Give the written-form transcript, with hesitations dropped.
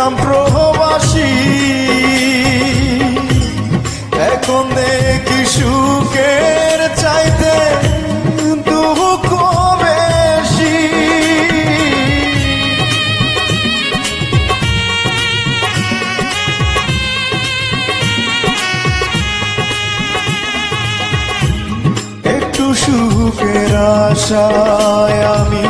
হইলাম প্রবাসী, এখন দেখি সুখের চাইতে দুঃখ বেশি। একটু সুখের আশায় আমি